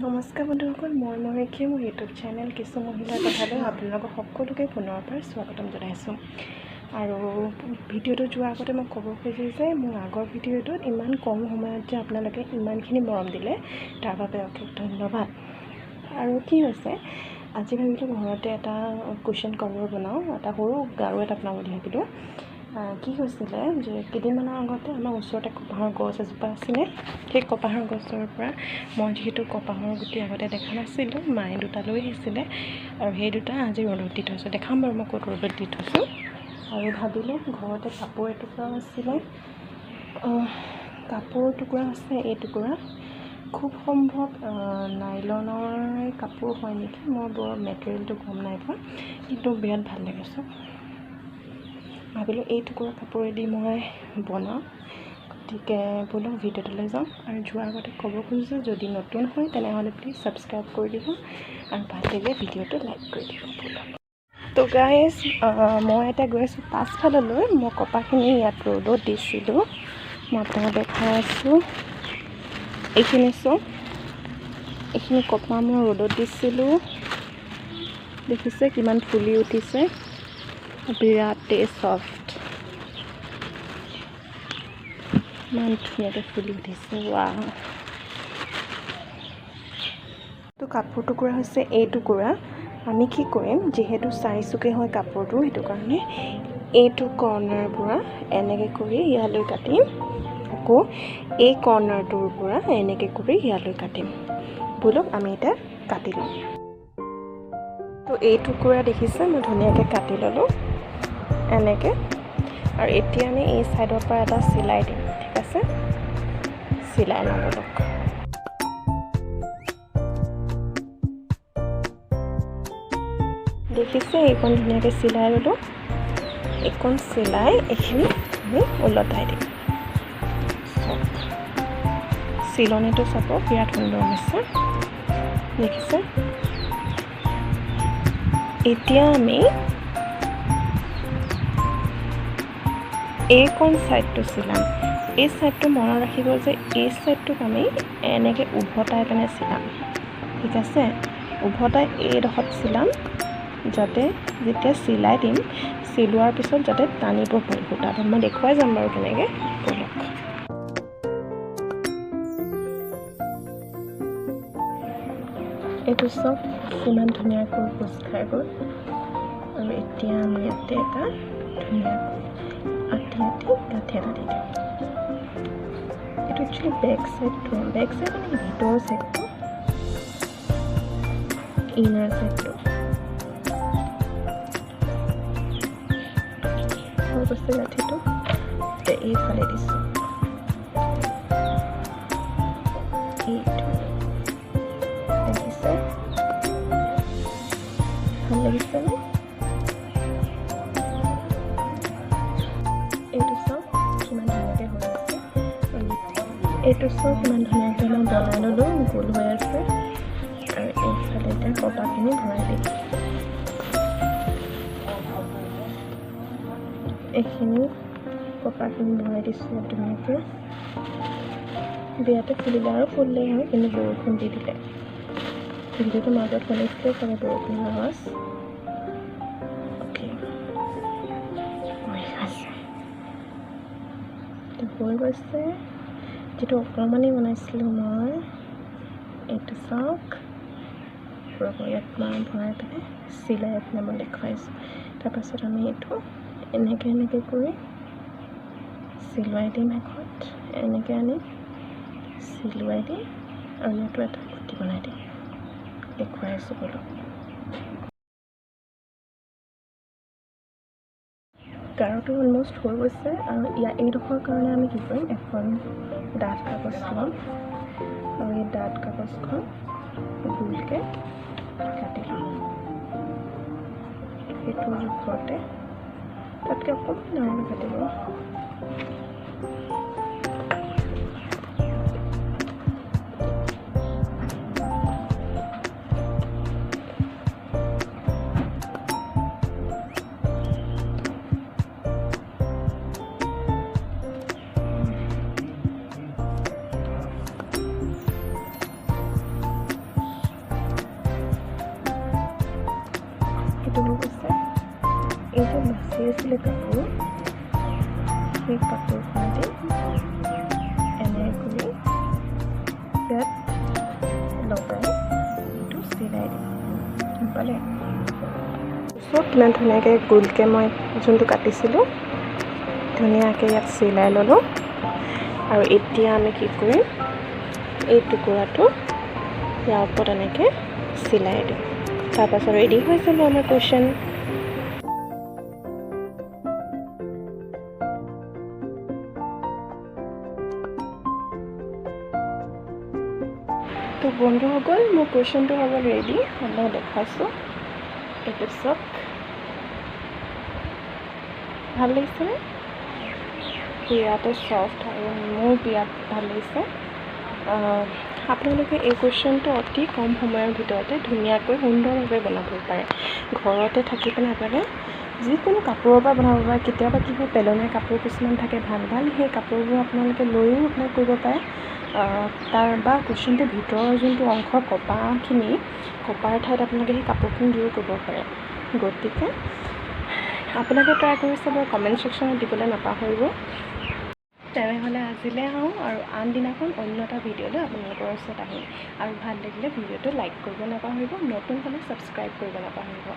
নমস্কাৰ বন্ধুসকল, মই মহিষী মোৰ ইউটিউব চেনেল কিছু মহিলাৰ কথালৈ আপোনালোকক সকলোকে পুনৰবাৰ স্বাগতম জনাইছোঁ। আৰু ভিডিঅ'টো যোৱাৰ আগতে মই ক'ব খুজিছোঁ যে মোৰ আগৰ ভিডিঅ'টোত ইমান কম সময়ত যে আপোনালোকে ইমানখিনি মৰম দিলে তাৰ বাবে অশেষ ধন্যবাদ। আৰু কি হৈছে, আজি ভাবিলোঁ ঘৰতে এটা কুৱেশ্যন কভাৰ বনাওঁ, এটা সৰু গাৰু এটা বনাওঁ বুলি ভাবিলোঁ। কি হৈছিলে যে কেইদিনমানৰ আগতে আমাৰ ওচৰতে কপাহৰ গছ এজোপা আছিলে। সেই কপাহৰ গছৰ পৰা মই যিহেতু কপাহৰ গুটি আগতে দেখা নাছিলোঁ, মায়ে দুটা লৈ আহিছিলে আৰু সেই দুটা আজি ৰ'দত দি থৈছোঁ। দেখাম বাৰু মই ক'ত ৰ'দত দি থৈছোঁ। আৰু ভাবিলোঁ ঘৰতে কাপোৰ এটুকুৰাও আছিলে, কাপোৰ টুকুৰা আছে। এই টুকুৰা খুব সম্ভৱ নাইলনৰ কাপোৰ হয় নেকি, মই বৰ মেটেৰিয়েলটো গম নাই পোৱা, কিন্তু বিৰাট ভাল লাগিছে। ভাবিলোঁ এই টুকুৰা কাপোৰেদি মই বনাওঁ, গতিকে ব'লক ভিডিঅ'টোলৈ যাওঁ। আৰু যোৱাৰ আগতে ক'ব খুজিছোঁ, যদি নতুন হয় তেনেহ'লে প্লিজ ছাবস্ক্ৰাইব কৰি দিব আৰু ভাল লাগিলে ভিডিঅ'টো লাইক কৰি দিব। তো গাইজ, মই এতিয়া গৈ আছোঁ পাছফাললৈ। মই কপাহখিনি ইয়াত ৰ'দত দিছিলোঁ, মই আপোনাক দেখাই আছোঁ। এইখিনি চাওক, এইখিনি কপাহ মই ৰ'দত দিছিলোঁ, দেখিছে কিমান ফুলি উঠিছে, বিৰাটেই ছফ্ট, ইমান ধুনীয়াকৈ ফুলি উঠিছে। ৱাহ! তো কাপোৰ টুকুৰা হৈছে এই টুকুৰা। আমি কি কৰিম, যিহেতু চাৰিচুকীয়া হয় কাপোৰটো, সেইটো কাৰণে এইটো কৰ্ণাৰ পৰা এনেকৈ কৰি ইয়ালৈ কাটিম, আকৌ এই কৰ্ণাৰটোৰ পৰা এনেকৈ কৰি ইয়ালৈ কাটিম। ব'লক আমি এতিয়া কাটি লওঁ। তো এই টুকুৰা দেখিছে মই ধুনীয়াকৈ কাটি ল'লোঁ এনেকৈ। আৰু এতিয়া আমি এই ছাইডৰ পৰা এটা চিলাই দিম, ঠিক আছে? চিলাই লওঁ ব'লক। দেখিছে এইকণ ধুনীয়াকৈ চিলাই ল'লোঁ। এইকণ চিলাই এইখিনি আমি ওলটাই দিম। চিলনিটো চাব, বিৰাট সুন্দৰ হৈছে, দেখিছে? এতিয়া আমি এইকণ ছাইডটো চিলাম। এই ছাইডটো মনত ৰাখিব যে এই ছাইডটোক আমি এনেকৈ উভতাই পিনে চিলাম, ঠিক আছে? উভতাই এইডোখৰত চিলাম, যাতে যেতিয়া চিলাই দিম, চিলোৱাৰ পিছত যাতে টানিব পাৰি সূতাটো। মই দেখুৱাই যাম বাৰু কেনেকৈ, ব'লক। এইটো চব কিমান ধুনীয়াকৈ কোচ খাই গ'ল। আৰু এতিয়া আমি ইয়াতে এটা ধুনীয়াকৈ আঠি গাঁঠি এটা দি দিওঁ। এইটো একচুৱেলি বেক চাইডটো মানে ভিতৰৰ চাইডটো, ইনাৰ চাইডটো হৈ গৈছে গাঁঠিটো। এতিয়া এইফালে দিছোঁ, এইটো দেখিছে, ভাল লাগিছেনে? এইটো চাওক কিমান ধুনীয়াকৈ হৈ আছে। এইটো চাওক কিমান ধুনীয়াকৈ মই বনাই ল'লোঁ, গোল হৈ আছে। আৰু এইফালে এতিয়া কপাহখিনি ভৰাই দিম। এইখিনি কপাহখিনি ভৰাই দিছোঁ ধুনীয়াকৈ। বিয়াতে ফুলিলে আৰু ফুলিলেই হয়, কিন্তু বৰষুণ দি দিলে। ভিডিঅ'টো মাজত শুনিছিলে চাগে বৰষুণৰ আৱাজ। অ'কে, হৈ গৈছে। যিটো অকণমানি বনাইছিলোঁ মই, এইটো চাওক, ইয়াত মই ভৰাই পিনে চিলাই পিনে মই দেখুৱাইছোঁ। তাৰপাছত আমি এইটো এনেকৈ কৰি চিলুৱাই দিম শেষত, এনেকৈ আনি চিলুৱাই দিম আৰু ইয়াতো এটা গুটি বনাই দিম, দেখুৱাই আছোঁ ব'লক। গাৰুটো অলমষ্ট হৈ গৈছে। আৰু এইডোখৰ কাৰণে আমি কি কৰিম, এখন ডাঠ কাগজ ল'ম আৰু এই ডাঠ কাগজখন গোলকৈ কাটি ল'ম। সেইটো জোখতে, তাতকৈ অকণমান ডাঙৰকৈ কাটিব। এই যে বাচি আছিলে কাপোৰ, সেই কাপোৰখনতে এনে কৰি ইয়াত লগাই এইটো চিলাই দিম পালে। চব কিমান ধুনীয়াকৈ গোলকৈ মই যোনটো কাটিছিলোঁ ধুনীয়াকৈ ইয়াত চিলাই ল'লোঁ। আৰু এতিয়া আমি কি কৰিম, এই টুকুৰাটো ইয়াৰ ওপৰত এনেকৈ চিলাই দিম। তাৰপাছত ৰেডি হৈ যাব আমাৰ কুৱেশ্যন। তো বন্ধুসকল, মোৰ কুৱেশ্যনটো হ'ব ৰেডি, মই দেখাইছোঁ। এইটো চাওক, ভাল লাগিছেনে? বিৰাটে ছফ্ট আৰু মোৰ বিৰাট ভাল লাগিছে। আপোনালোকে এই কুৱেশ্যনটো অতি কম সময়ৰ ভিতৰতে ধুনীয়াকৈ সুন্দৰভাৱে বনাব পাৰে। ঘৰতে থাকি পিনে আপোনালোকে যিকোনো কাপোৰৰ পৰা বনাব পাৰে। কেতিয়াবা কি হয়, পেলনীয়া কাপোৰ কিছুমান থাকে ভাল ভাল, সেই কাপোৰবোৰ আপোনালোকে লৈও আপোনালোকে কৰিব পাৰে। তাৰ বা কুৱেশ্যনটোৰ ভিতৰৰ যোনটো অংশ কপাহখিনি, কপাৰ ঠাইত আপোনালোকে সেই কাপোৰখিনি দিও কৰিব পাৰে। গতিকে আপোনালোকে ট্ৰাই কৰি চাব, কমেণ্ট ছেকশ্যনত দিবলৈ নাপাহৰিব। তেনেহ'লে আজিলৈ আহোঁ আৰু আন দিনাখন অন্য এটা ভিডিঅ'লৈ আপোনালোকৰ ওচৰত আহিম। আৰু ভাল লাগিলে ভিডিঅ'টো লাইক কৰিব নাপাহৰিব, নতুন হ'লে ছাবস্ক্ৰাইব কৰিব নাপাহৰিব।